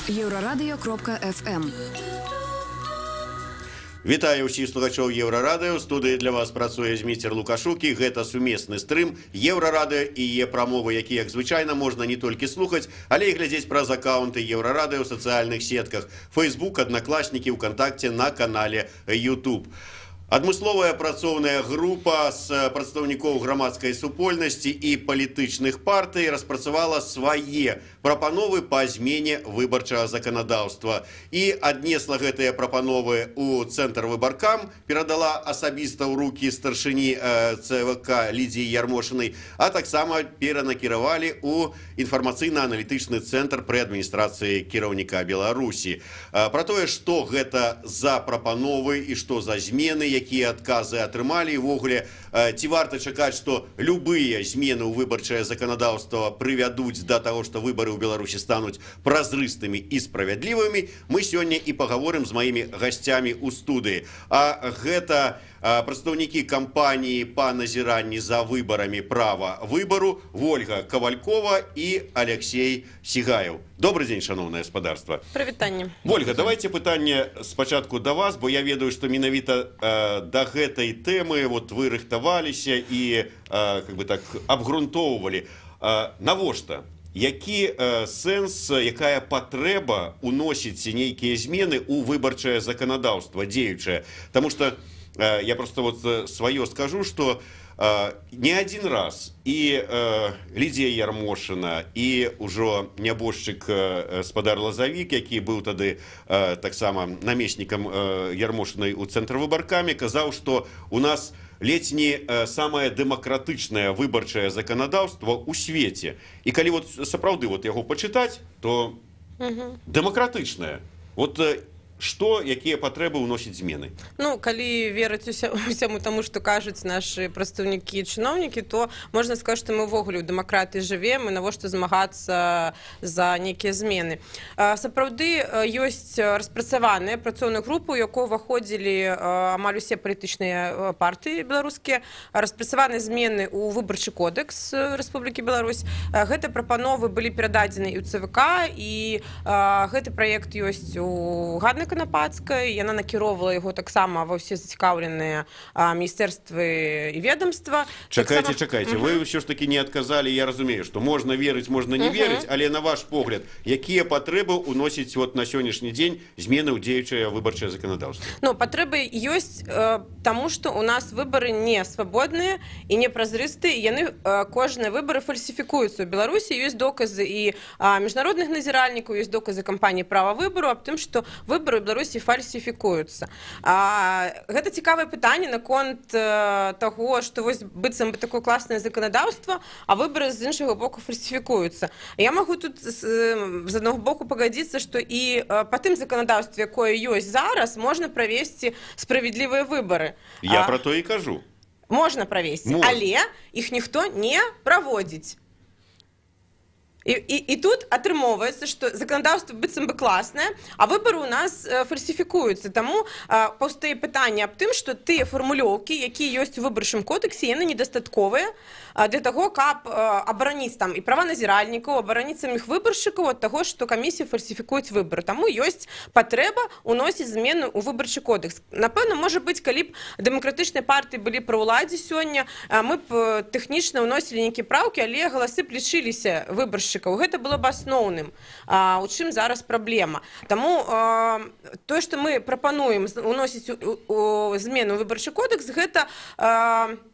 Еврорадио.FM. Вітаю ўсіх слухачоў Еўрарадыё. У студыі для вас працуе Зміцер Лукашукі. Гэта сумесны стрым Еўрарадыё і яе прамовы, які, як звычайна, можна не толькі слухаць, але і глядзець праз акаунты Еўрарадыё ў сацыяльных сетках Facebook, Аднакласнікі, ВКонтакце, на канале YouTube. Адмысловая працоўная група з прадстаўнікоў грамадскай супольнасці і палітычных партый распрацавала свае прапановы па змене выбарчага заканадаўства. І аднесла гэтыя прапановы ў Цэнтр выбаркам, перадала асабіста ў рукі старшыні ЦВК Лідзіі Ярмошынай, а таксама перанакіравалі ў інфармацыйна-аналітычны цэнтр пры адміністрацыі кіраўніка Беларусі. Пра тое, што гэта за прапановы і што за змены, якія адказы атрымалі, і ввогуле ці варта чакаць, што любыя змены ў выбарчае заканадаўства прывядуць да таго, што выбары ў Беларусі стануць празрыстымі і справядлівымі, мы сёння і пагаворым з маімі гасцямі ў студыі. А гэта прадстаўнікі кампаніі па назіранні за выбарамі права выбару Вольга Кавалькова і Алексей Сігаев. Добрый дзень, шановнае гаспадарства. Прывітанне. Вольга, давайте пытанне спачатку да вас, бо я ведаю, што менавіта да гэтай тэмы вы рыхтаваліся і абгрунтоўвалі. Навошта? Які сэнс, якая патрэба уносіць нейкія змены ў выбарчае заканадаўства дзеючае? Таму што я просто сваё скажу, што не один раз і Лідзія Ярмошына, і ўжо нябожчык спадар Лазавік, які быў тады таксама намеснікам Ярмошынай у Цэнтр выбаркамі, казаў, што у нас ледзь не самае дэмакратычнае выбарчае заканадаўства ў свеце. І калі сапраўды яго пачытаць, то дэмакратычнае. Што, якія патрэбы ўносіць змены? Ну, калі верыць усяму таму, што кажуць нашы прадстаўнікі і чыноўнікі, то можна сказаць, што мы ўвогуле ў дэмакратыі жывем, і навошта змагацца за нейкія змены. Сапраўды, ёсць распрацаваныя працоўныя групы, у якую ўваходзілі амаль усе палітычныя партыі беларускія, распрацаваныя змены ў выбарчы кодекс Рэспублікі Беларусь. Гэтыя прапановы былі перададзены і ў ЦВК, і гэты праект ёсць у Ганны Канапацкай, яна накіроўвала яго таксама ва ўсе зацікаўленыя міністэрствы і ведомства. Чакайце, вы ўсё ж такі не адказалі, я разумею, што можна верыць, можна не верыць, але на ваш погляд, якія патрэбы ўносіць на сённяшні дзень змены ў дзеючае выбарчае заканадаўства? Ну, патрэбы ёсць таму, што у нас выбары не свабодныя і не празрыстыя, яны кожныя выбары фальсіфікуюцца. У Беларусі ёсць доказы і міжнародных назіральнікаў, ёсць доказы кампаніі права выбару аб тым, што выбары ў Беларусі фальсіфікуюцца. Гэта цікавае пытанне наконт таго, што быццам бы такое класнае заканадаўства, а выбары з іншага боку фальсіфікуюцца. Я магу тут з аднаго боку пагадзіцца, што і па тым заканадаўстве, якое ёсць зараз, можна правесці справядлівыя выбары. Я пра то і кажу. Можна правесці, але іх ніхто не праводзіць. І тут атрымоўваецца, што заканадаўства быццам бы класнае, а выбары ў нас фальсіфікуюцца. Таму паўстае пытанне аб тым, што тыя фармулёўкі, якія ёсць у выбарчым кодексе, яны недастатковыя для таго, каб абараніць там і права назіральнікаў, абараніць саміх выбаршчыкаў ад таго, што камісіі фальсіфікуюць выбары. Таму ёсць патрэба ўносіць змены ў выбарчы кодекс. Напэўна, можа быць, калі б дэмакратычныя партыі былі пры ўладзе сёння, мы б тэхнічна ўносілі нейкія праўкі, але галасы б лічыліся выбаршчыкаў. Гэта было б асноўным, у чым зараз праблема. Таму тое, што мы прапануем уносіць змену ў выбарчы кодекс, гэта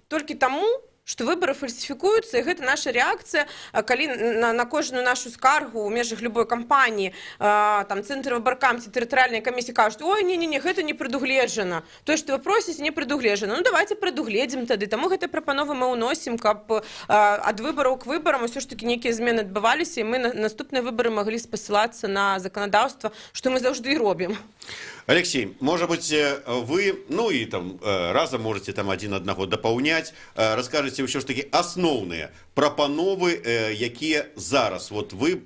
толькі таму, што выбары фальсіфікуюцца, і гэта наша рэакцыя, калі на кожную нашу скаргу ў межах любой кампаніі Цэнтр выбаркам ці тэрытарыяльныя камісіі кажуць: ой, не, гэта не прадугледжана. Тое, што вы просіце, не прадугледжана. Ну, давайте прадугледзім тады. Таму гэтыя прапановы мы ўносім, каб ад выбараў к выбарам усё ж такі нейкія змены адбываліся, і мы на наступныя выбары маглі спасылацца на заканадаўства, што мы заўжды і робім. Алексей, может быть, вы, и разом можете один одного дапаўняць, раскажете ўсё ж таки асноўныя прапановы, якія зараз вы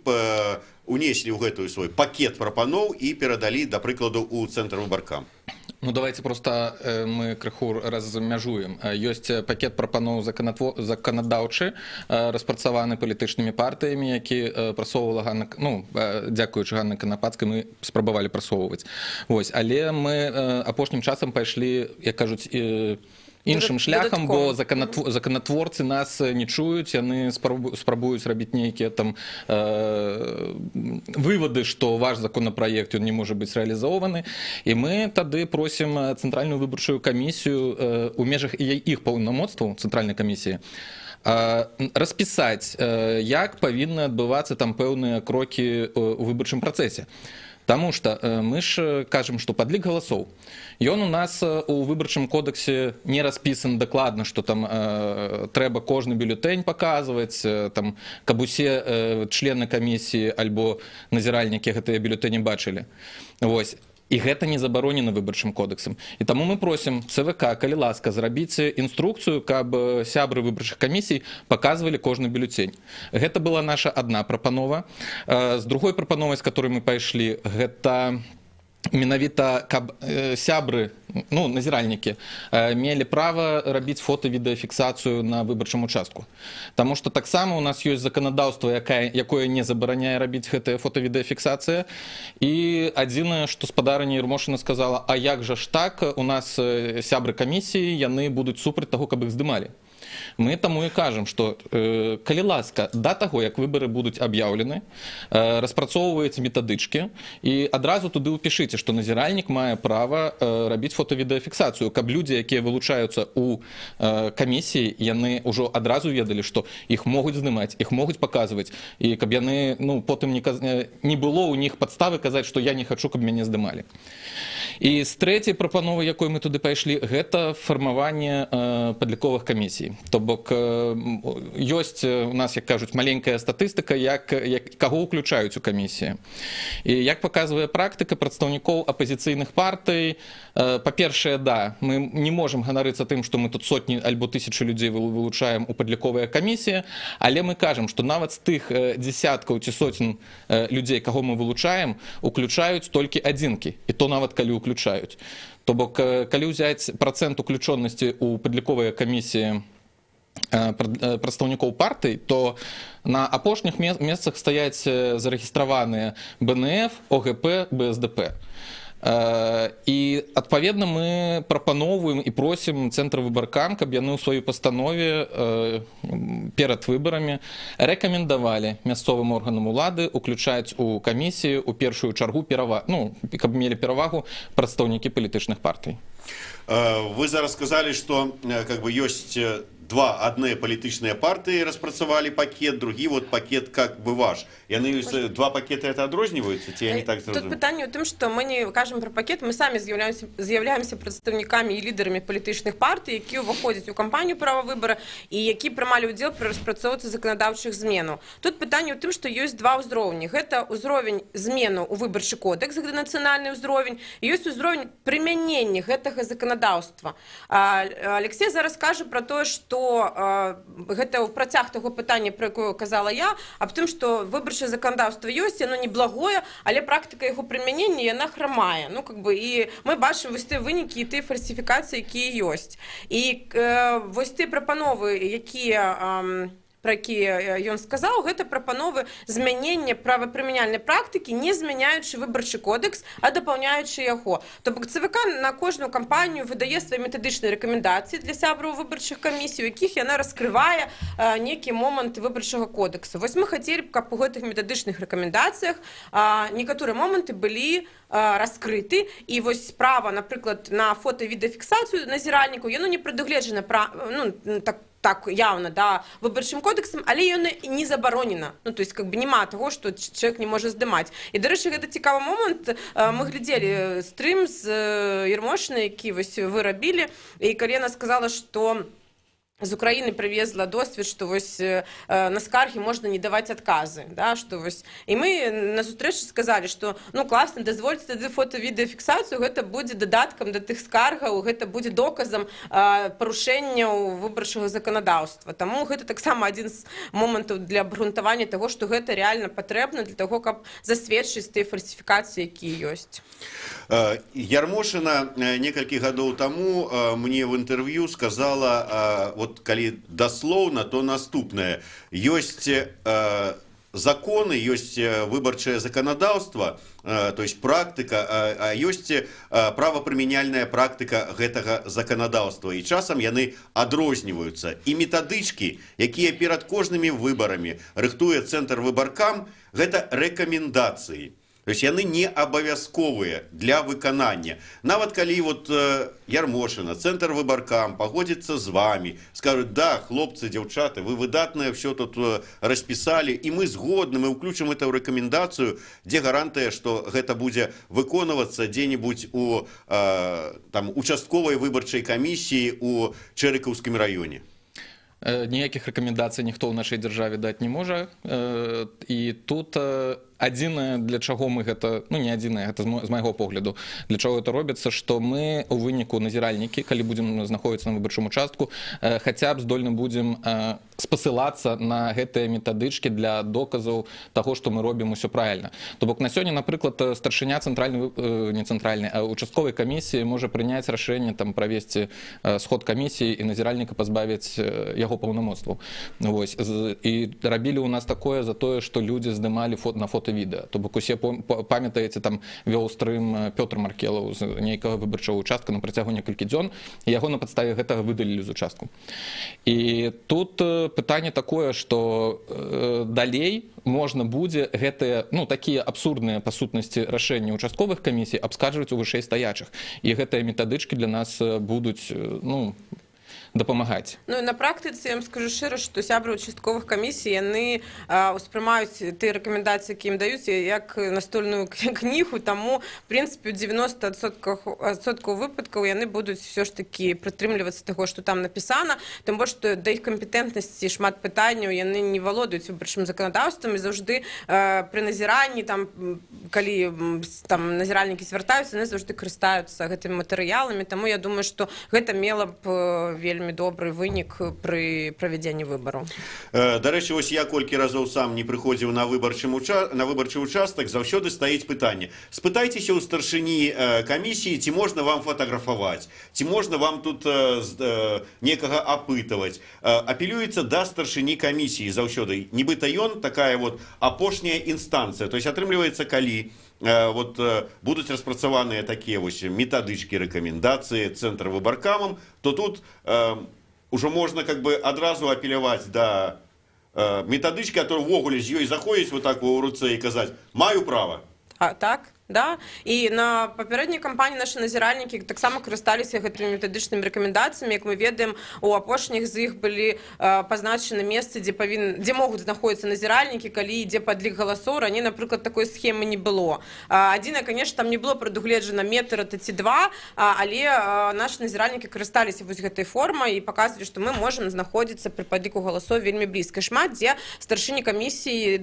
унеслі ў гэтую свой пакет прапаноў і перадалі, да прыкладу, у Цэнтр выбаркам. Ну, давайте просто мы крыху размяжуем. Ёсць пакет прапаноў заканадаўчы, распрацаваны палітычнымі партыямі, які прасоўвала Ганна, ну, дзякуючы Ганны Канапацкай, мы спрабавалі прасоўваць. Вось, але мы апошнім часам пайшлі, як кажуць, іншым шляхам, бо законатворцы нас не чуюць, яны спрабуюць рабіць нейкія там вывады, што ваш законопроект ён не можа быць рэалізованы, і мы тады просім цэнтральную выбарчую камісію у межах іх паўнамоцтваў цэнтральнай камісіі распісаць, як павінны адбывацца там пэўныя крокі ў выбарчым працэсе. Таму што мы ж кажам, што падлік галасоў, ён у нас у выбарчым кодексе не распісан дакладна, што там трэба кожны бюлетэнь паказваць, там, каб усе члены камісіі альбо назіральнікі гэтыя бюлетэні бачылі. Вось. І гэта не забаронена выбарчым кодексам. І таму мы просім ЦВК, калі ласка, зрабіць інструкцыю, каб сябры выбарчых камісій паказвалі кожны бюлетень. Гэта была наша адна прапанова. З другой прапановай, з которой мы пайшлі, гэта менавіта, каб сябры, ну, назіральнікі, мелі права рабіць фота-відэафіксацыю на выбарчым участку. Таму што таксама у нас ёсць заканадаўства, якое не забараняе рабіць гэтая фота-відэафіксацыя. І адзінае, што спадарыня Ермошына сказала, а як жа ж так, у нас сябры камісіі, яны будуць супраць таго, каб іх здымалі. Мы таму і кажам, што калі ласка, да таго, як выбары будуць аб'яўлены, распрацоўваеце метадычкі і адразу туды ўпішыце, што назіральнік мае права рабіць фота-відэафіксацыю, каб людзі, якія вылучаюцца ў камісіі, яны ўжо адразу ведалі, што іх могуць здымаць, іх могуць паказваць, і каб яны, ну, потым не было ў них падставы казаць, што я не хачу, каб мяне здымалі. І з трэцяй прапановы, якой мы туды пайшлі, гэта фармаванне падліковых камісій. То бок ёсць у нас, як кажуць, маленькая статыстыка, каго ўключаюць у камісіі. І як паказвае практыка прадстаўнікоў апазіцыйных партый, па-першае, да, мы не можам ганарыцца тым, што мы тут сотні альбо тысячы людзей вылучаем у падліковыя камісіі, але мы кажам, што нават з тых дзесяткаў ці сотен людзей, каго мы вылучаем, уключаюць толькі адзінкі, і то нават калі уключаюць. То бок, калі ўзяць працэнт уключонасці ў падліковыя камісіі прадстаўнікоў партый, то на апошніх месцах стаяць зарэгістраваныя БНФ, ОГП, БСДП. І, адпаведна, мы прапаноўваем і просім цэнтр выбаркам, каб яны ў сваёй пастанове перад выбарамі рэкамендавалі мясцовым органам улады уключаць у камісію ў першую чаргу, ну, каб мелі перавагу прадстаўнікі палітычных партый. Вы зараз сказалі, што как бы ёсць одни палітычныя партыі распрацавалі пакет, другі вот пакет как бы ваш. Яны два пакеты это адрозніваюцца, ці я не так зразумеў? Тут пытанне ў тым, што мы не кажам пра пакет, мы самі з'яўляемся прадстаўнікамі і лідарамі палітычных партый, які ўваходзяць у кампанію права выбара і які прымалі ўдзел пры распрацоўцы заканадаўчых зменаў. Тут пытанне ў тым, што ёсць два ўзроўні. Гэта ўзровень змену ў выбарчы кодекс, гэта нацыянальны ўзровень, і ёсць ўзровень прымянення гэтага заканадаўства. Алексей зараз кажа пра тое, што гэта ў працяг таго пытання, пра якое казала я, аб тым, што выбарчае заканадаўства ёсць, яно неблагое, але практыка яго прымянення, яна храмае. Ну, как бы, і мы бачым вось тыя вынікі і тыя фальсіфікацыі, якія ёсць. І вось тыя прапановы, якія про якія ён сказаў, гэта прапановы змянення правапрымяняльнай практыкі, не змяняючы выбарчы кодекс, а дапаўняючы яго. То бок ЦВК на кожную кампанію выдае свае метадычныя рэкамендацыі для сябраў выбарчых камісій, у якіх яна раскрывае нейкі момант выбарчага кодексу. Вось мы хацелі б, каб у гэтых метадычных рэкамендацыях некаторыя моманты былі раскрыты, і вось права, напрыклад, на фота-відэафіксацыю назіральнікаў, яно не прадугледжана, ну, так явно, да, выбарчым кодексам, але ён не забаронена. Ну, то есть, как бы, няма того, што чалавек не можа здымаць. І, дарэчы, гэта цікавы момант. Мы глядзелі стрым з Ермошынай, які вось вы рабілі, і калі яна сказала, што з Украины привезла досвід, што вось на скаргі можна не даваць адказы, да, што вось і мы на сустрэчы сказалі, што ну класна, дазвольце тады фота-відэафіксацыю, гэта будзе дадаткам да тых скаргаў, гэта будзе доказам парушэнняў выбарчага заканадаўства. Таму гэта таксама адзін з момантаў для абгрунтавання таго, што гэта рэальна патрэбна для таго, каб засведчыць тыя фальсіфікацыі, якія ёсць. Ярмошина некалькі гадоў таму мне в інтэрв'ю сказала, вот калі даслоўна, то наступнае. Ёсць законы, ёсць выбарчае заканадаўства, то есть практыка, а ёсць правапрымяняльная практыка гэтага заканадаўства. І часам яны адрозніваюцца. І метадычкі, якія перад кожнымі выбарамі рыхтуе Цэнтр выбаркам, гэта рэкамендацыі. То есть яны не абавязковыя для выканання. Нават калі вот Ярмошина, Цэнтр выбаркам пагодзіцца з вами, скажуць: да, хлопцы, дзяўчаты, вы выдатнае все тут распісалі, і мы згодны, мы ўключым это ў рэкамендацыю, дзе гарантыя, што гэта будзе выконвацца дзе-небудзь у участковай выбарчай камісіі у Чэрыкаўскім раёне. Ніякіх рэкамендацый ніхто ў нашай дзяржаве даць не можа. І тут адзінае, для чаго мы гэта, ну не адзінае, гэта з майго погляду, для чаго это робіцца, што мы у выніку назіральнікі, калі будзем знаходзіцца на выбарчым участку, хаця б здольны будзем спасылацца на гэтыя метадычкі для доказаў таго, што мы робім усё правільна. То бок на сёння, напрыклад, старшыня не цэнтральнай, а участковай камісіі можа прыняць рашэнне там правесці сход камісіі і назіральніка пазбавіць яго паўнамоцтваў. Вось. І рабілі ў нас такое за тое, што людзі здымалі на фота-відэа. То бок усе памятаеце, там вёў стрым Пётр Маркелаў з нейкага выбарчага участка на працягу некалькі дзён, і яго на падставе гэтага выдалілі з участку. І тут пытанне такое, што далей можна будзе гэтыя, ну, такія абсурдныя па сутнасці рашэнні участковых камісій абскарджваць у вышэй стаячых. І гэтыя метадычкі для нас будуць, ну, дапамагаць. Ну і на практыцы я вам скажу шчыра, што сябры участковых камісій яны ўспрымаюць тыя рэкамендацыі, якія ім даюць, як настольную кнігу, таму в прынцыпе 90% выпадкаў яны будуць все ж такі прытрымлівацца таго, што там напісана, тым больш што да іх кампетэнтнасці шмат пытанняў, яны не валодаюць выбарчым заканадаўствам, і заўжды пры назіранні, там калі там назіральнікі звяртаюцца, яны заўжды карыстаюцца гэтымі матэрыяламі, таму я думаю, што гэта мела б вельмі добры вынік пры правядзенні выбару. Дарэчы, вось я колькі разоў сам не прыходзіў на выбарчы участак, заўсёды стаіць пытанне: спытайцеся ў старшыні камісіі, ці можна вам фатаграфаваць, ці можна вам тут некага апытаваць. Апелюецца да старшыні камісіі заўсёды. Нібыта ён такая вот апошняя інстанцыя. То есть атрымліваецца, калі вот будуць распрацаваныя такія вось метадычкі, рэкамендацыі Цэнтр выбаркамам, то тут ужо можна как бы адразу апеляваць да метадычкі, которые ўвогуле з ёй заходзіць вот так у руцэ і казаць: маю права. Так, да. І на папярэдняй кампаніі нашы назіральнікі таксама карысталіся гэтымі метадычнымі рэкамендацыямі. Як мы ведаем, у апошніх з іх былі пазначаны месцы, дзе могуць знаходзіцца назіральнікі, калі ідзе падлік галасоў. Раней, напрыклад, такой схемы не было. Адзінае, конечно, там не было прадугледжана метр ці два, але нашы назіральнікі карысталіся вось гэтай формай і паказвалі, што мы можам знаходзіцца пры падліку галасоў вельмі блізка. Шмат дзе старшыні камісіі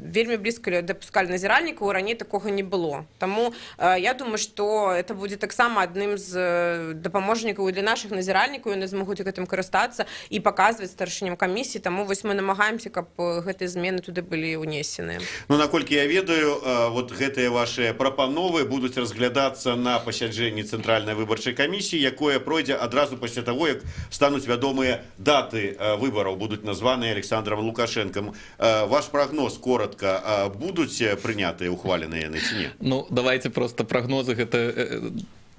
вельмі блізка дапускалі назіральнікаў, раней такога не было. Таму я думаю, што это будзе таксама адным з дапаможнікаў для нашых назіральнікаў, яны змогуць гэтым карыстацца і паказваць старшыням камісіі, таму вось мы намагаемся, каб гэтыя змены туды былі ўнесеныя. Ну, наколькі я ведаю, вот гэтыя вашыя прапановы будуць разглядацца на пасяджэнні Цэнтральнай выбарчай камісіі, якое пройдзе адразу пасля таго, як стануць вядомыя даты выбараў, будуць названыя Александром Лукашенком. Ваш прагноз коротка: будуць прынятыя, ухваленыя яны ці не? Ну, давайте просто прогнозы, гэта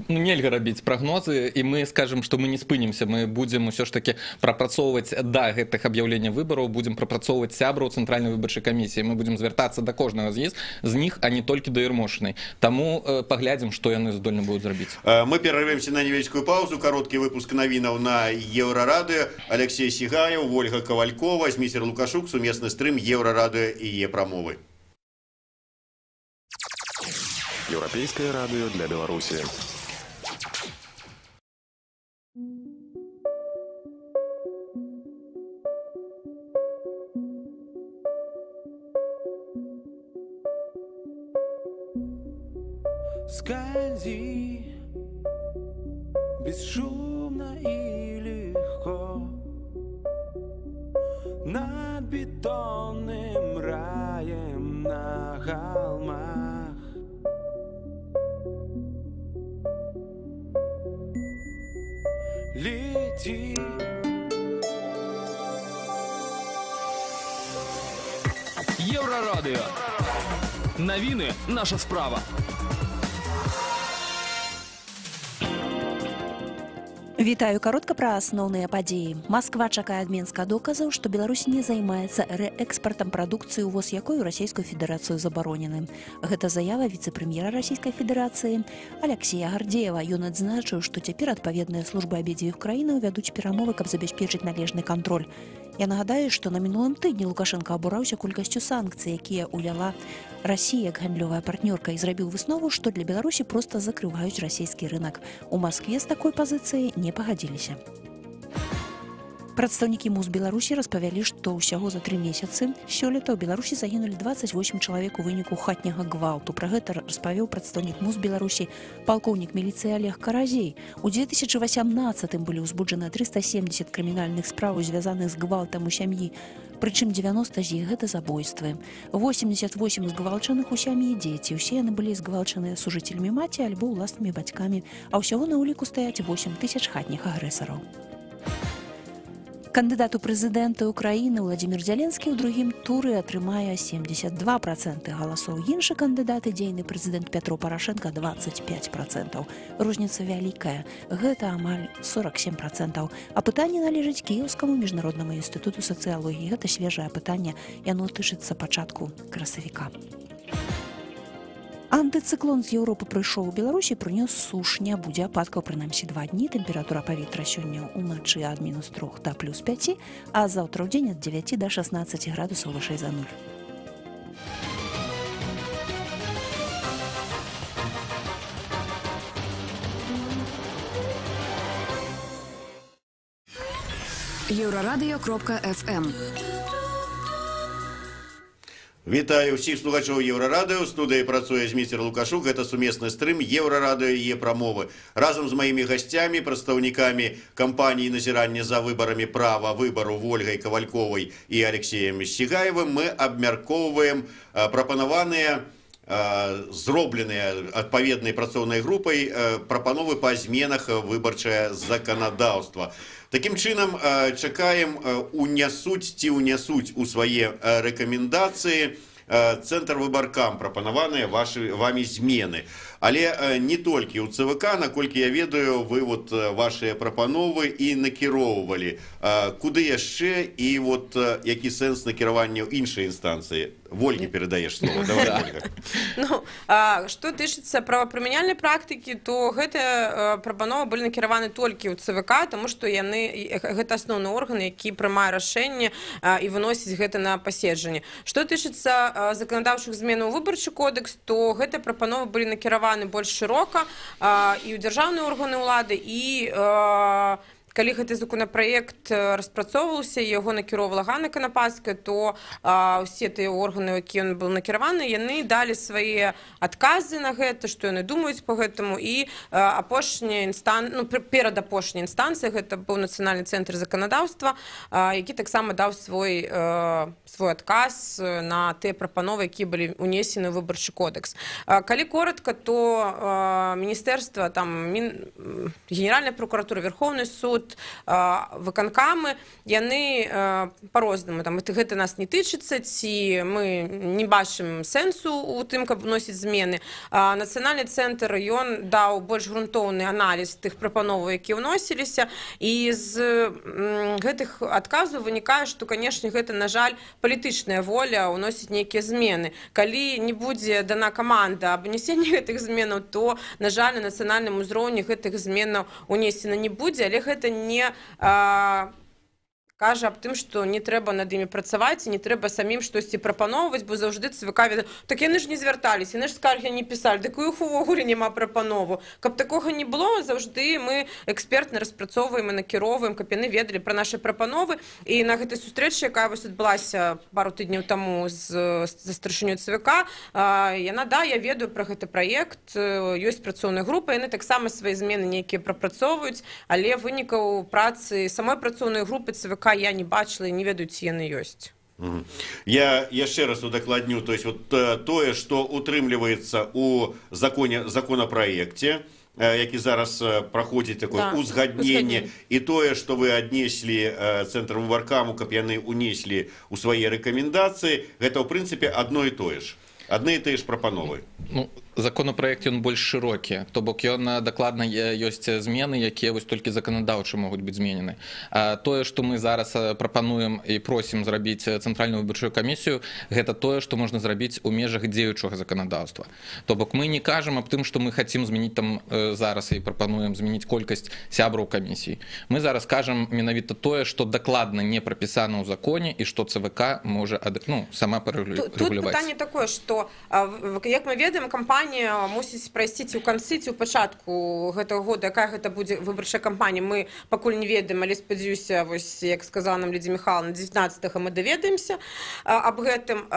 нельга рабіць прагнозы, і мы скажем, што мы не спынімся, мы будзем усё ж таки прапрацоўваць да гэтых аб'яўлення выбараў, будзем прапрацоўваць сябраў Цэнтральнай выбарчай камісіі, мы будзем звяртацца да кожнага з них, а не толькі да Ярмошынай. Таму паглядзім, што яны здольны будуць зрабіць. Мы перарываемся на невялічкую паузу, кароткі выпуск навінаў на Еўрарадыё. Алексей Сігаев, Ольга Кавалькова, Зміцер Лукашук, сумесны стрым Еўрарадыё і Е-прамовы. Еўрапейскае радыё для Беларусі. Скользи бесшумно и легко над бетонным раем на холмах. Лети. Єврорадіо. Новини – наша справа. Вітаю, каротка пра асноўныя падзеі. Масква чакае ад Менска доказаў, што Беларусь не займаецца рээкспартам прадукцыі, увоз якой у Расійскую Федэрацыю забаронены. Гэта заява віцэ-прэм'ера Расійскай Федэрацыі Алексея Гардзеева. Ён адзначыў, што цяпер адпаведныя службы абедзвюх краінаў вядуць перамовы, каб забяспечыць належны кантроль. Я нагадаю, што на мінулым тыдні Лукашенко абураўся колькасцю санкцый, якія ўвяла Расія як гандлёвая партнёрка, і зрабіў выснову, што для Беларусі проста закрываюць расійскі рынак. У Маскве з такой пазіцыяй не пагадзіліся. Прадстаўнікі МУЗ Беларусі распавялі, што ўсяго за 3 месяцы сёлета ў Беларусі загінулі 28 чалавек у выніку хатняга гвалту. Пра гэта распавёў прадстаўнік МУЗ Беларусі палкоўнік міліцыі Олег Каразей. У 2018 былі ўзбуджаны 370 крымінальных спраў, звязаных з гвалтам у сям'і. Прычым 90 з іх гэта забойствы. 88 згвалчаных у сям'і дзеці. Усе яны былі згвалчаныя сужыцелямі маці альбо ўласнымі бацькамі, а ўсяго на ўліку стаяць 8 тысяч хатніх агрэсараў. Кандыдат у прэзідэнты ўкраіны Владзімір Зеленскі ў другім туры атрымае 72% галасоў. Іншы кандыдат і дзейны прэзідэнт Пятро Парашенка 25%. Розніца вялікая. Гэта амаль 47%. А пытанне належыць Кіеўскаму міжнароднаму інстытуту сацыялогіі. Гэта свежае пытанне. Яно тычыцца пачатку красавіка. Антыцыклон з Еўропы прыйшоў у Беларусі, прынёс суш, не будзе ападкаў прынамсі 2 дні. Тэмпература паветра сёння ўначы ад -3 да +5, а заўтра ў дзень ад 9 да 16 градусаў вышэй за 0. Еврорадио.FM. Вітаю ўсіх слухачоў Еўрарадыё. У студыі працуе Зміцер Лукашук. Гэта сумесны стрым Еўрарадыё і прамовы. Разам з маімі гасцямі, прадстаўнікамі кампаніі назірання за выбарамі права выбару Ольгай Кавальковай і Алексеем Сігаевым мы абмяркоўваем прапанаваныя зробленыя адпаведнай працоўнай групай прапановы па зменах выбарчае заканадаўства. Такім чынам, чакаем, унясуць у свае рэкамендацыі Цэнтр выбаркам прапанаваныя вамі змены. Але не толькі ў ЦВК, наколькі я ведаю, вы вашыя прапановы і накіроўвалі. Куды яшчэ і які сэнс накіравання ў іншай інстанцыі? Вольге перадаеш слово. Давай, Ольга. Што тычыцца правапрымяняльнай практыкі, то гэтыя прапановы былі накіраваны толькі ў ЦВК, таму што гэта асноўны орган, які прымае рашэнне і выносіць гэта на паседжанне. Што тычыцца заканадаўчых зменаў у выбарчы кодекс, то гэтыя прапановы былі накіраваны больш шырока і ў дзяржаўныя органы ўлады, і калі гэты законапраект распрацоўваўся, яго накіроўвала Ганна Канападская, то ўсе тыя органы, якія ён быў накіраваны, яны далі свае адказы на гэта, што яны думаюць па гэтаму, і перадапошняя інстанцыя, гэта быў Нацыянальны цэнтр заканадаўства, які таксама даў свой адказ на тыя прапановы, якія былі ўнесены ў выбарчы кодекс. Калі коротка, то міністэрства, Генеральная прокуратура, Верховны суд, выканкамы, яны па-рознаму, гэта нас не тычыцца, ці мы не бачым сэнсу у тым, каб вносіць змены. Нацыянальны цэнтр, ён даў больш грунтоўны аналіз тых прапановаў, якія ўносіліся, і з гэтых адказаў вынікае, што, канешне, гэта, на жаль, палітычная воля ўносіць нейкія змены. Калі не будзе дана каманда аб унесенні гэтых зменаў, то, на жаль, на нацыянальным узроўні гэтых зменаў унесена не будзе, але гэта не кажа аб тым, што не трэба над імі працаваць, і не трэба самім штосьці прапаноўваць, бо заўжды ЦВК ведае, так яны ж не звярталіся, яны ж скаргі не пісалі, дык у іх увогуле няма прапанову. Каб такога не было, заўжды мы экспертна распрацоўваем і накіроўваем, каб яны ведалі пра нашы прапановы. І на гэтай сустрэчы, якая вось адбылася пару тыдняў таму з старшынёй ЦВК, яна, да, я ведаю пра гэты праект, ёсць працоўная група, яны таксама свае змены нейкія прапрацоўваюць, але вынікаў працы самой працоўнай групы ЦВК я не бачила і не ведаю, ці яны ёсць. Я яшчэ раз удакладню, то есть вот тое, што утрымліваецца у законапраекце, які зараз праходзіць такое узгадненне, і тое, што вы аднеслі Цэнтр выбаркаму, каб яны унеслі ў свае рэкамендацыі, гэта ў прынцыпе адно і тое ж. Адны і тыя ж прапановы. Ну, законопроект ён больш шырокі, то бок ён дакладна ёсць змены, якія вось толькі заканадаўча могуць быць зменены. А тое, што мы зараз прапануем і просім зрабіць цэнтральную выбарчую камісію, гэта тое, што можна зрабіць у межах дзеючага заканадаўства. То бок мы не кажам аб тым, што мы хацім змяніць там зараз і прапануем змяніць колькасць сябраў камісій. Мы зараз кажам менавіта тое, што дакладна не прапісана ў законе і што ЦВК можа сама парэгуляваць. Тут пытанне такое, што як мы ведаем, кампанія мусіць прайсці ці ў канцы, ці ў пачатку гэтага года, якая гэта будзе выбарчая кампанія, мы пакуль не ведаем, але спадзяюся, вось як сказала нам Лідія Михайловна, 19-го мы даведаемся аб гэтым.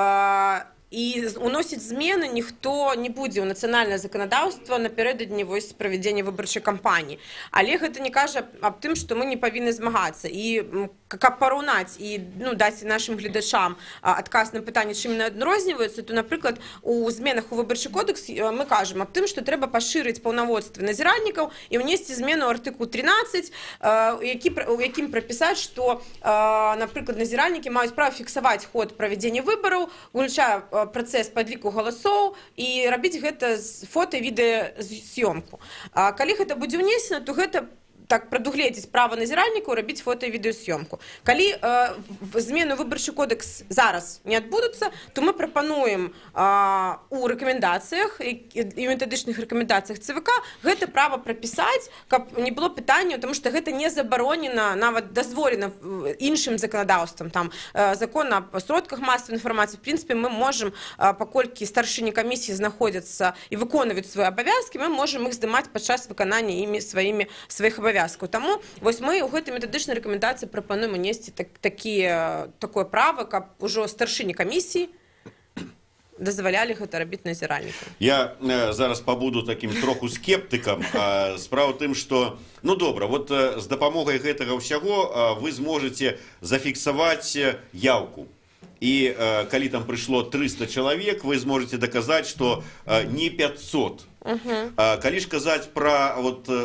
І уносіць змены ніхто не будзе ў нацыянальнае заканадаўства напярэдадні вось правядзення выбарчай кампаніі. Але гэта не кажа аб тым, што мы не павінны змагацца. І каб параўнаць і даць нашым гледачам адказ на пытанне, чым яны адрозніваюцца, то, напрыклад, у зменах у выбарчы кодекс мы кажам аб тым, што трэба пашырыць паўнамоцтвы назіральнікаў і ўнесці змену ў артыкул 13, у якім прапісаць, што, напрыклад, назіральнікі маюць права фіксаваць ход правядзення выбараў, уключае працэс падліку галасоў і рабіць гэта з фота і відэаз'ёмку. Калі гэта будзе ўнесена, то гэта так прадугледзіць права назіральнікаў рабіць фота і відэасъёмку. Калі змены выбарчы кодекс зараз не адбудуцца, то мы прапануем у рэкамендацыях і метадычных рэкамендацыях ЦВК гэта права прапісаць, каб не было пытанняў, тому што гэта не забаронена, нават дазволена іншым заканадаўствам, там закон аб сродках масавай інфармацыі. В прынцыпе, мы можам, паколькі старшыні камісіі знаходзяцца і выконваюць свае абавязкі, мы можам іх здымаць падчас выканання імі сваіх абавязкаў. Таму вось мы ў гэтай метадычнай рэкамендацыі прапануем унесці такое права, каб ужо старшыні камісіі дазвалялі гэта рабіць назіральнікам. Я зараз пабуду такім троху скептыкам. Справа ў тым, што, ну добра, вот з дапамогай гэтага ўсяго вы зможаце зафіксаваць яўку. І калі там прыйшло 300 чалавек, вы зможаце даказаць, што не 500. Калі ж казаць пра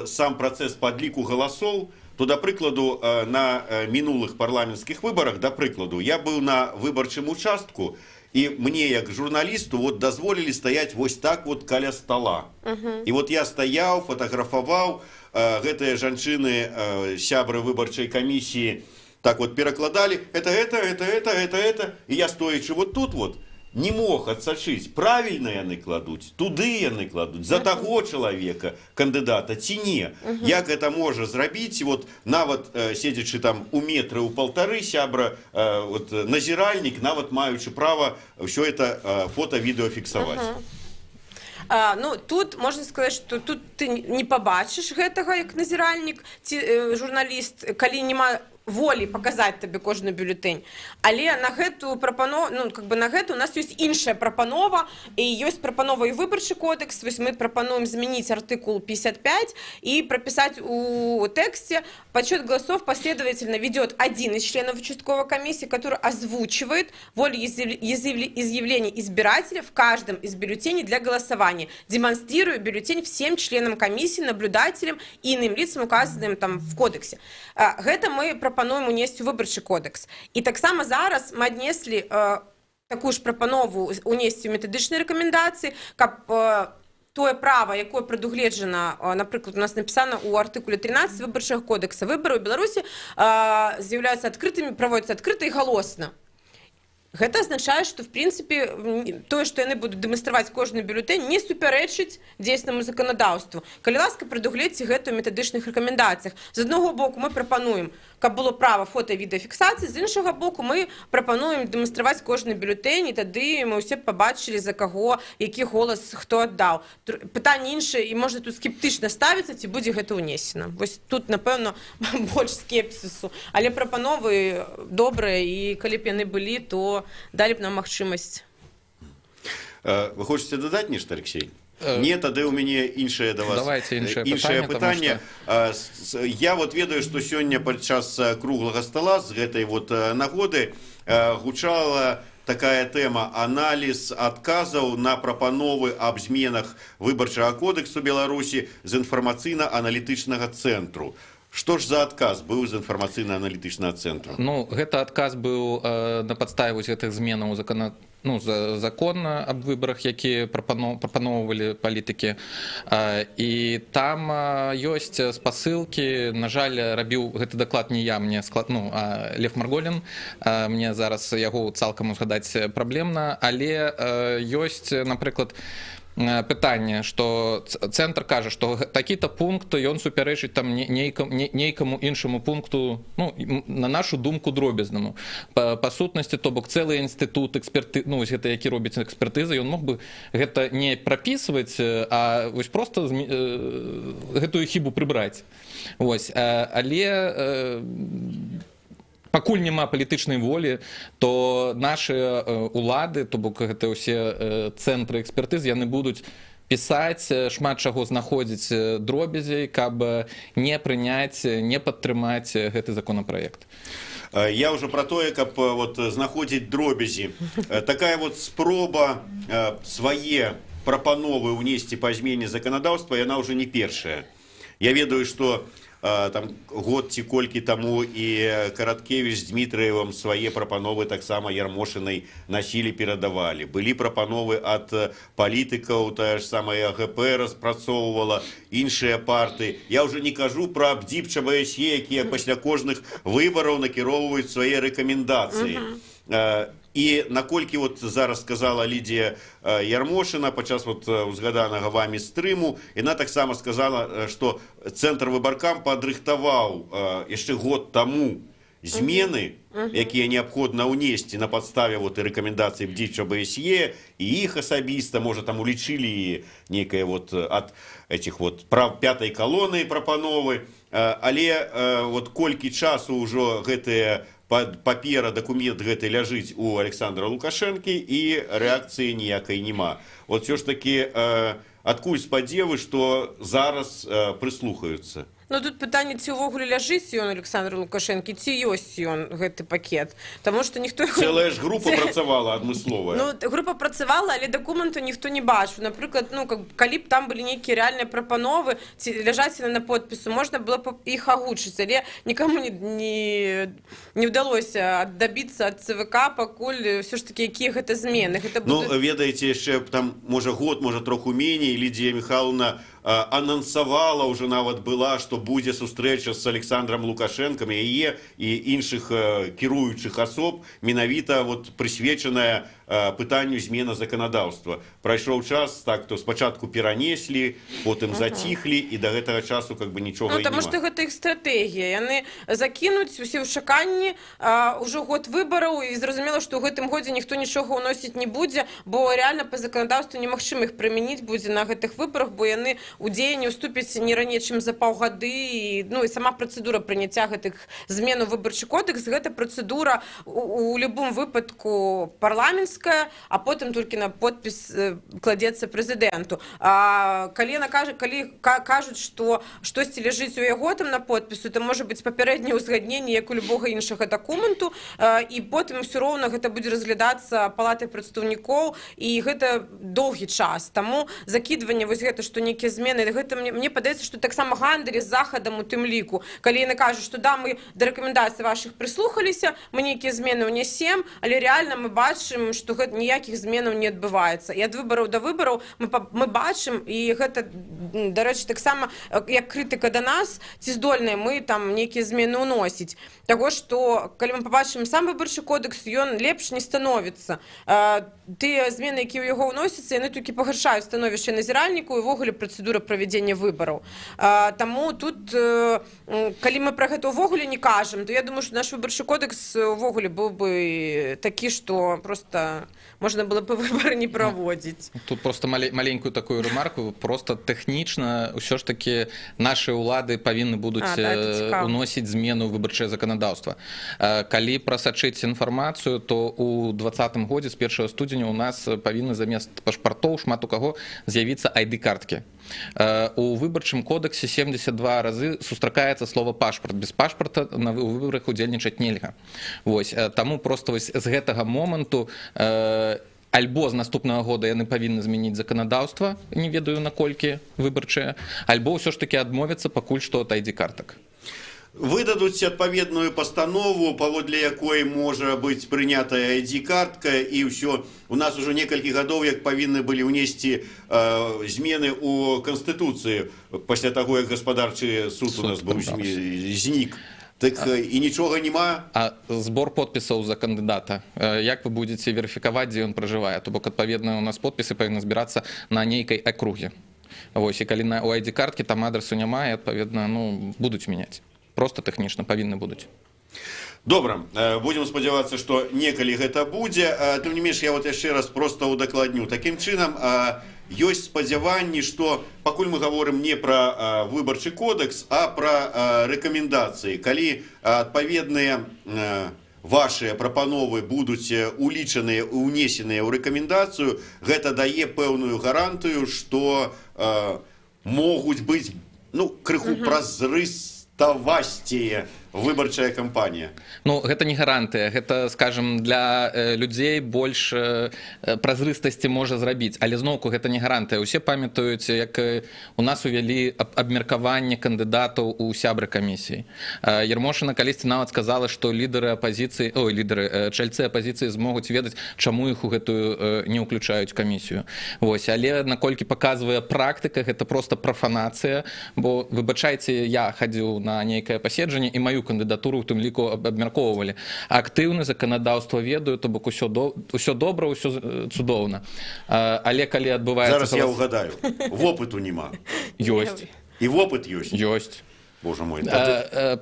сам працэс падліку галасоў, то, да прыкладу, на мінулых парламенцкіх выбарах, да прыкладу, я быў на выбарчым участку, і мне, як журналісту, дазволілі стаяць вось так каля стола. І я стаяў, фатаграфаваў, гэтыя жанчыны, сябры выбарчай камісіі, так перакладалі, это, і я стоячы тут не мог адсачыць, правільна яны кладуць, туды яны кладуць, за таго чалавека, кандыдата, ці не. Як гэта можа зрабіць, нават седзячы там у метры, у паўтары сябра, назіральнік, нават маючы права ўсё это фота-відэо фіксаваць. Тут можна сказаць, што тут ты не пабачыш гэтага як назіральнік ці журналіст, калі няма волі паказаць табе кожны бюлетэнь. Але на гэту прапанову, на гэта у нас ёсць іншая прапанова, і ёсць прапанова і выбарчы кодекс. Вось мы прапануем змяніць артыкул 55 и прописать у тексте: подсчет голосов последовательно ведет один из членов участковой комиссии, который озвучивает волеизъявление избирателя в каждом из бюллетеней для голосования, демонстрируя бюллетень всем членам комиссии, наблюдателям и иным лицам, указанным там в кодексе. Гэта мы прапануем унесці ў выбарчы кодекс. І таксама зараз мы аднеслі такую ж прапанову унесці ў метадычныя рэкамендацыі, каб тое права, якое прадугледжана, напрыклад, у нас напісана ў артыкуле 13 выбарчага кодекса, выбары ў Беларусі з'яўляюцца адкрытымі, праводзяцца адкрыта і галосна. Гэта азначае, што, в прынцыпе, тое, што яны будуць дэманстраваць кожны бюлетэнь, не супярэчыць дзейснаму заканадаўству. Калі ласка, прадугледзьце гэта ў метадычных рэкамендацыях. З аднаго боку, мы прапануем каб было права фото і відэафіксацыі. З іншага боку, мы прапануем дэманстраваць кожны бюлетэнь, і тады мы ўсе пабачылі, за каго, які голас хто аддаў. Пытанне іншае, і можна тут скептычна ставіцца, ці будзе гэта ўнесена. Вось тут, напэўна, больш скепсісу. Але прапановы добрыя, і калі б яны былі, то далі б нам магчымасць. Вы хочаце дадаць нешта, Алексей? Не, тады у мяне іншае да вас. Давайте іншае пытанне. Я вот ведаю, што сёння падчас круглага стола з гэтай вот нагоды гучала такая тэма аналіз адказаў на прапановы аб зменах выбарчага кодексу Беларусі з інфармацыйна-аналітычнага цэнтру. Што ж за адказ быў з інфармацыйна-аналітычнага цэнтру? Ну, гэта адказ быў на падставе вось гэтых зменаў закон аб выбарах, які прапаноўвалі палітыкі. І там ёсць спасылкі. На жаль, рабіў гэты даклад не я, а Лев Марголін. Мне зараз яго цалкам узгадаць праблемна, але ёсць, напрыклад, пытанне, што цэнтр кажа, што такі-то пункт ён супярэчыць там нейкаму іншаму пункту, ну, на нашу думку, дробязнаму. Па сутнасці, то бок цэлы інстытут экспертызы, ну, вось гэта які робіць экспертызы, ён мог бы гэта не прапісваць, а вось проста гэтую хібу прыбраць. Вось, але пакуль няма палітычнай волі, то нашы улады, то бок гэта ўсе цэнтры экспертыз, яны будуць пісаць, шмат чаго знаходзіць дробязей, каб не прыняць, не падтрымаць гэты законапраект. Я ўжо пра тое, каб вот знаходзіць дробязі. Такая вот спроба свае прапановы ўнесці па змене заканадаўства, яна ўжо не першая. Я ведаю, што там год ці колькі таму і Караткевіч з Дмітраевым свае прапановы таксама Ярмошынай насілі, перадавалі. Былі прапановы ад палітыкаў, тая ж самая АГП распрацоўвала, іншыя парты. Я ўжо не кажу пра БДИП, ЧБСЕ, якія пасля кожных выбараў накіроўваюць свае рэкамендацыі. І наколькі вот зараз сказала Лідія Ярмошына падчас вот узгаданага вамі стрыму, яна таксама сказала, што цэнтр выбаркам падрыхтаваў яшчэ год таму змены, якія неабходна ўнесці на падставе вот рэкамендацыі БДИП, ЧБСЕ, і іх асабіста, можа, там улічылі нейкае вот ад этих вот пятай калоны прапановы, але вот колькі часу ўжо гэтыя папера, дакумент гэты ляжыць у Александра Лукашэнкі, і рэакцыі ніякай няма. Вот все ж таки, адкуль спадзевы, што зараз прыслухаюцца? Ну, тут пытанне, ці ўвогуле ляжыць ён Александр Лукашэнкі, ці ёсць ён гэты пакет. Таму што ніхто... Цэлая ж група працавала адмысловая. Ну, група працавала, але дакументу ніхто не бачыў. Напрыклад, ну, калі б там былі нейкія рэальныя прапановы, ці ляжаць яны на подпісу, можна было б іх агучыць, але нікому не ўдалося дабіцца ад ЦВК, пакуль ўсё ж такі, якія гэта змены. Ну, ведаеце, яшчэ там, можа, год, можа, троху меней, Лідія Михайловна анансавала, уже нават была, што будзе сустрэча з Александром Лукашэнкам, яе і іншых кіруючых асоб, менавіта вот прысвечаная пытанню змена заканадаўства. Прайшоў час, так, то спачатку перанеслі, потым заціхлі, і да гэтага часу как бы нічога і няма. Таму што гэта іх стратэгія. Яны закінуць усе ў чаканні, ўжо год выбараў, і зразумела, што ў гэтым годзе ніхто нічога ўносіць не будзе, бо рэальна па заканадаўству немагчыма іх прымяніць будзе на гэтых выбарах, бо яны у дзеянне ўступяць не раней, чым за паўгады, і, ну, і сама працэдура прыняцця гэтых змен у выбарчы кодекс, гэта працэдура у любым выпадку парламенцкая, а потым толькі на подпіс кладзецца прэзідэнту. Калі кажуць, што штосьці ляжыць у яго там на подпісу, то можа быць папярэдняе ўзгадненне, як у любога іншага дакументу, і потым ўсё роўна гэта будзе разглядацца палатай прадстаўнікоў, і гэта доўгі час. Таму закідванне вось гэта, што нейкія змены, гэта мне падаецца, што таксама гандаль з захадам у тым ліку. Калі яны кажуць, што да, мы да рэкамендацый вашых прыслухаліся, мы нейкія змены ўнясем, але рэальна мы бачым, што гэта ніякіх зменаў не адбываецца. І ад выбараў да выбараў мы бачым, і гэта, дарэчы, таксама як крытыка да нас, ці здольныя мы там нейкія змены ўносіць. Таго, што калі мы пабачым сам выбарчы кодекс, ён лепш не становіцца. Тыя змены, якія ў яго ўносяцца, яны толькі пагаршаюць становішча назіральніку, і ўвогуле працэдуру працэдура правядзення выбараў. Таму тут, калі мы пра гэта ўвогуле не кажам, то я думаю, што наш выбарчы кодекс увогуле быў бы такі, што просто можна было бы выбары не праводзіць. Тут просто маленькую такую ремарку, просто тэхнічна ўсё ж таки наши улады павінны будуць уносіць змену ў выбарчае заканадаўства. Калі прасачыць інфармацыю, то у 2020 годзе з 1 студзеня у нас павінны замест пашпартоў шмат у каго з'явіцца ID-карткі. У выбарчым кодексе 72 разы сустракаецца слово пашпарт. Без пашпарта на выбарах удзельнічаць нельга. Вось, таму просто вось з гэтага моманту альбо з наступнага года яны павінны змяніць заканадаўства, не ведаю наколькі выбарчае, альбо ўсё ж таки адмовяцца пакуль што ад ID-картак. Выдадуць адпаведную пастанову, паводле якой можа быць прынятая ID-картка, і ўсё. У нас ужо некалькі гадоў, як павінны былі ўнесці змены ў Канстытуцыю пасля таго, як гаспадарчы суд у нас быў знік. Так і нічога няма. А збор подпісаў за кандыдата, як вы будете верыфікаваць, дзе ён пражывае? То бок адпаведна у нас подпісы павінны збірацца на нейкай акруге. Вось, і калі у ID-карткі там адресу няма, і адпаведна будуць мяняць. Просто тэхнічна павінны будуць. Добра, будем спадзявацца, што некалі гэта будзе. Тым не менш, я вот яшчэ раз просто удакладню. Такім чынам, ёсць спадзяванні, што пакуль мы гаворым не пра выбарчы кодекс, а пра рэкамендацыі. Калі адпаведныя вашыя прапановы будуць улічаныя, унесеныя ў рэкамендацыю, гэта дае пэўную гарантыю, што могуць быць крыху празрыставасцее выбарчая кампанія. Гэта не гарантыя, гэта, скажем, для людзей больш празрыстасці можа зрабіць, але зноўку гэта не гарантыя. Усе памятаюць, як у нас увялі абмеркаванне кандыдатаў у сябры камісіі. Ярмошына калісьці нават сказала, што лідары чальцы апазіцыі змогуць ведаць, чаму іх у гэтую не ўключаюць камісію. Вось, але наколькі паказвае практыка, гэта проста прафанацыя, бо, выбачайце, я хадзіў на нейкае паседжанне і маю кандыдатуру у тым ліку абмяркоўвалі. Актыўны заканадаўства ведаю, то бок усё добра, усё цудоўна. Але калі адбываецца... Зараз я ўгадаю. Вопыту няма. Ёсць. І вопыт ёсць? Ёсць. Боже мой.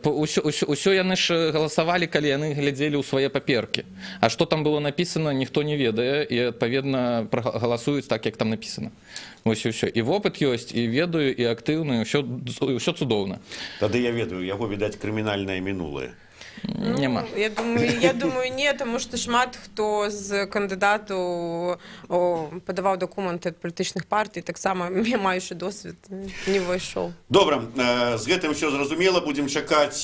Усё яны ж галасавалі, калі яны глядзелі ў свае паперкі. А што там было напісана, ніхто не ведае, і адпаведна галасуюць так, як там напісана. Вось і ўсё. І вопыт ёсць, і ведаю, і актыўны, ўсё цудоўна. Тады я ведаю, яго, відаць, крымінальнае мінулае. Няма. Я думаю, не, тому што шмат хто з кандыдатаў падаваў дакументы ад палітычных партый, таксама маючы досвед, не выйшоў. Добра, з гэтым ўсё зразумела. Будзем чакаць,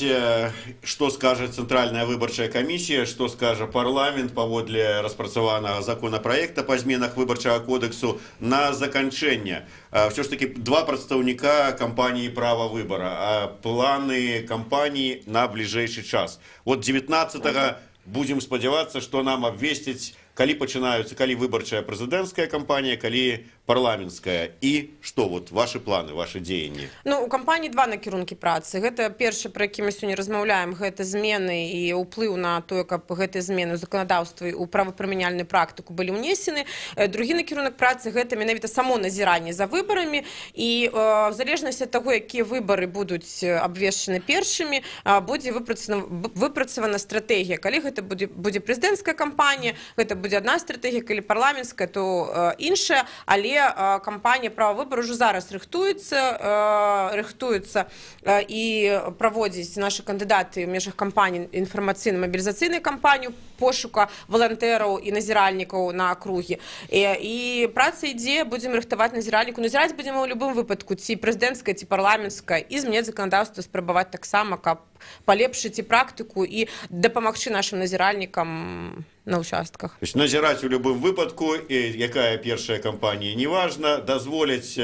што скажа Цэнтральная выбарчая камісія, што скажа парламент паводле распрацаванага законапраекта па зменах выбарчага кодексу. На заканчэнне. Ўсё ж такі два прадстаўніка кампаніі «Права выбара», планы кампаніі на бліжэйшы час. Вот 19-го будем спадзявацца, што нам абвесцяць, калі пачынаюцца, калі выбарчая прэзідэнцкая кампанія, калі парламенцкая. І што, вот, ваши планы, ваши дзеянні? У кампаніі два накірункі працы. Гэта першы, пра які мы сёння размаўляем, гэта змены і ўплыў на тое, каб гэтыя змены ў заканадаўстве і ў правапрымяняльную практыку былі ўнесены. Другі накірунак працы гэта менавіта само назіранне за выбарамі, і в залежнасці ад таго, якія выбары будуць абвешчаны першымі, будзе выпрацавана стратэгія. Калі гэта будзе прэзідэнцкая кампанія, гэта будзе адна стратэгія, калі парламенцкая, то іншая, але кампанія «Права выбару» ўжо зараз рыхтуецца і праводзіць нашы кандыдаты ў межах кампаніі інфармацыйна-мабілізацыйнай кампаніі пошука валантэраў і назіральнікаў на акругі. І праца ідзе, будзем рыхтаваць назіральніку. Назіраць будзем у любым выпадку, ці прэзідэнцкая, ці парламенцкая, і змяняць заканадаўства спрабаваць таксама, каб палепшыць і практыку і дапамагчы нашым назіральнікам на участках. То есть назіраць у любым выпадку, якая першая кампанія, неважна, дазволяць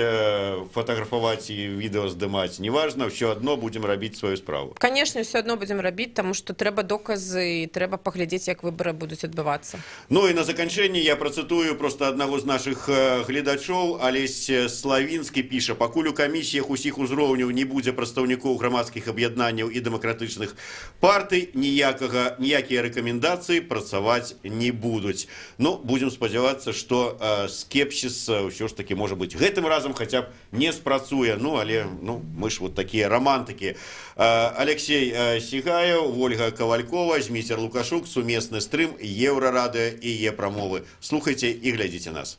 фотаграфаваць і відэо здымаць, неважна, ўсё адно будзем рабіць сваю справу. Канешне, ўсё адно будзем рабіць, таму што трэба доказы, і трэба паглядзець, як выбары будуць адбывацца. Ну і на заканчэнне я працытую просто аднаго з нашых гледачоў. Алесь Славінскі піша: пакуль у камісіях усіх узроўняў не будзе прадстаўнікоў грамадскіх аб'яднанняў і дэмакратычных партый, ніякія рэкамендацыі працаваць не будуць. Ну, будзем спадзявацца, што скепсіс ўсё ж таки, можа быць, гэтым разам хаця б не спрацуе. Ну, але мы ж вот такія романтыкі. Алексей Сигаев, Ольга Ковалькова, Зміцер Лукашук, сумесны стрым Еўрарадыё і Е-прамовы. Слухайце і глядзіце нас.